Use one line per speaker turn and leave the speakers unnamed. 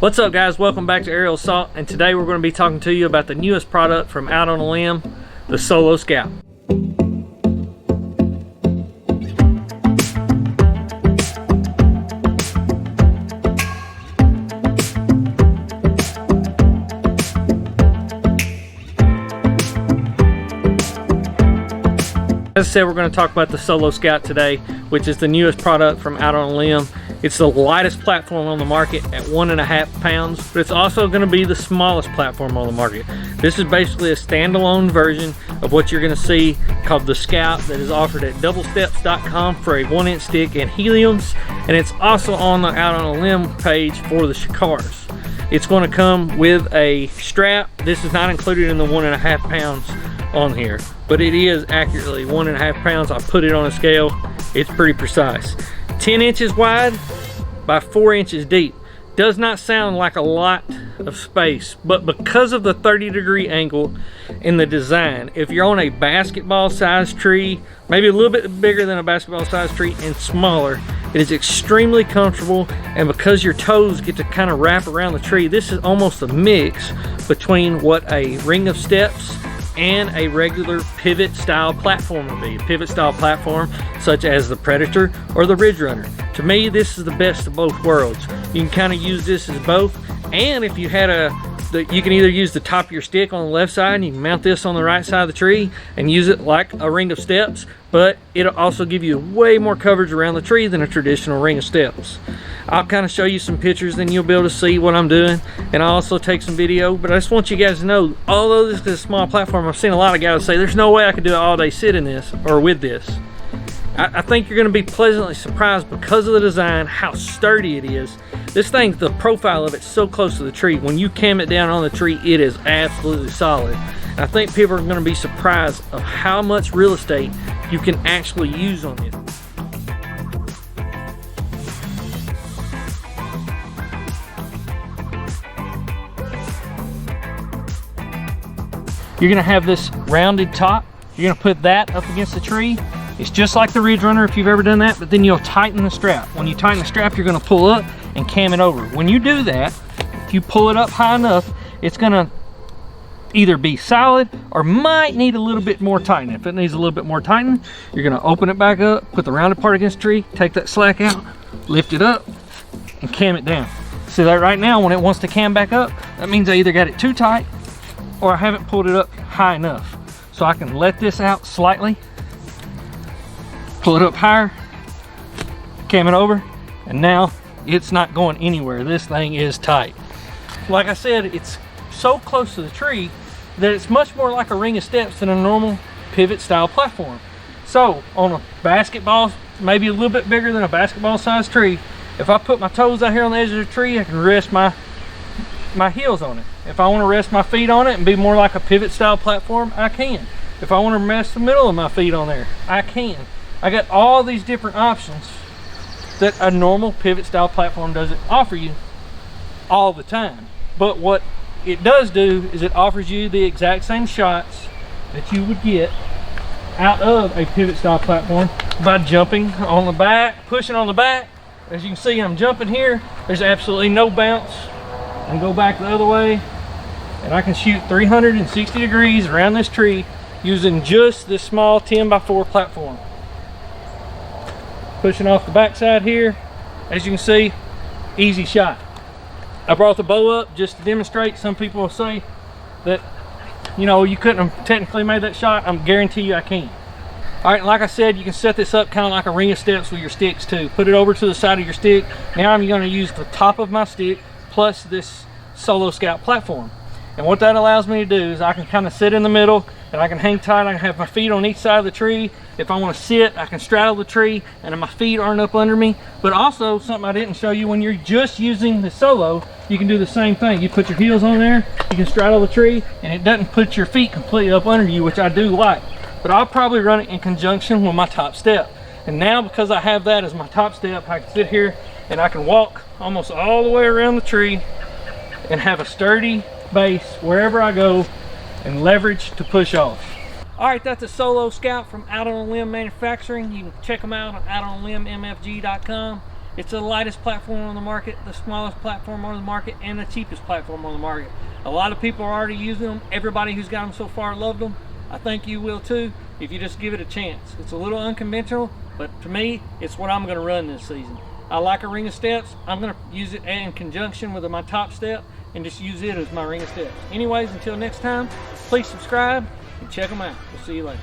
What's up, guys? Welcome back to Aerial Assault, and today we're going to be talking to you about the newest product from Out on a Limb, the Solo Scout. As I said, we're going to talk about the Solo Scout today, which is the newest product from Out on a Limb. It's the lightest platform on the market at 1.5 pounds, but it's also going to be the smallest platform on the market. This is basically a standalone version of what you're going to see called the Scout that is offered at doublesteps.com for a 1-inch stick and Heliums, and it's also on the Out on a Limb page for the Shikars. It's going to come with a strap. This is not included in the 1.5 pounds on here, but it is accurately 1.5 pounds. I put it on a scale. It's pretty precise. 10 inches wide by 4 inches deep. Does not sound like a lot of space, but because of the 30-degree angle in the design, if you're on a basketball sized tree, maybe a little bit bigger than a basketball sized tree and smaller, it is extremely comfortable. And because your toes get to kind of wrap around the tree, this is almost a mix between what a ring of steps and a regular pivot style platform would be. A pivot style platform such as the Predator or the Ridge Runner. To me, this is the best of both worlds. You can kind of use this as both, and if you had you can either use the top of your stick on the left side, and you can mount this on the right side of the tree and use it like a ring of steps, but it'll also give you way more coverage around the tree than a traditional ring of steps. I'll kind of show you some pictures, then you'll be able to see what I'm doing, and I'll also take some video. But I just want you guys to know, although this is a small platform, I've seen a lot of guys say there's no way I could do it all day sitting this or with this. I think you're going to be pleasantly surprised because of the design, how sturdy it is. This thing, the profile of it's so close to the tree. When you cam it down on the tree, it is absolutely solid. And I think people are going to be surprised of how much real estate you can actually use on it. You're going to have this rounded top. You're going to put that up against the tree. It's just like the Ridge Runner if you've ever done that, but then you'll tighten the strap. When you tighten the strap, you're going to pull up and cam it over. When you do that, if you pull it up high enough, it's going to either be solid or might need a little bit more tightening. If it needs a little bit more tightening, you're going to open it back up, put the rounded part against the tree, take that slack out, lift it up, and cam it down. See that right now, when it wants to cam back up, that means I either got it too tight or I haven't pulled it up high enough. So I can let this out slightly, pull it up higher, cam it over, and now it's not going anywhere. This thing is tight. Like I said, it's so close to the tree that it's much more like a ring of steps than a normal pivot style platform. So on a basketball, maybe a little bit bigger than a basketball sized tree, if I put my toes out here on the edge of the tree, I can rest my heels on it. If I want to rest my feet on it and be more like a pivot style platform, I can. If I want to rest the middle of my feet on there, I can. I got all these different options that a normal pivot style platform doesn't offer you all the time. But what it does do is it offers you the exact same shots that you would get out of a pivot style platform by jumping on the back, pushing on the back. As you can see, I'm jumping here. There's absolutely no bounce. I can go back the other way, and I can shoot 360 degrees around this tree using just this small 10x4 platform. Pushing off the backside here, as you can see, easy shot. I brought the bow up just to demonstrate. Some people will say that, you know, you couldn't have technically made that shot. I guarantee you I can. All right, like I said, you can set this up kind of like a ring of steps with your sticks too. Put it over to the side of your stick. Now I'm going to use the top of my stick plus this Solo Scout platform. And what that allows me to do is I can kind of sit in the middle and I can hang tight. I can have my feet on each side of the tree. If I want to sit, I can straddle the tree and my feet aren't up under me. But also, something I didn't show you, when you're just using the Solo, you can do the same thing. You put your heels on there, you can straddle the tree, and it doesn't put your feet completely up under you, which I do like. But I'll probably run it in conjunction with my top step. And now, because I have that as my top step, I can sit here and I can walk almost all the way around the tree and have a sturdy base wherever I go and leverage to push off. All right, that's a Solo Scout from Out on a Limb Manufacturing. You can check them out on outOnALimbMFG.com. It's the lightest platform on the market, the smallest platform on the market, and the cheapest platform on the market. A lot of people are already using them. Everybody who's got them so far loved them. I think you will too if you just give it a chance. It's a little unconventional, but to me, it's what I'm going to run this season. I like a ring of steps. I'm going to use it in conjunction with my top step and just use it as my ring of steps. Anyways, until next time, please subscribe and check them out. We'll see you later.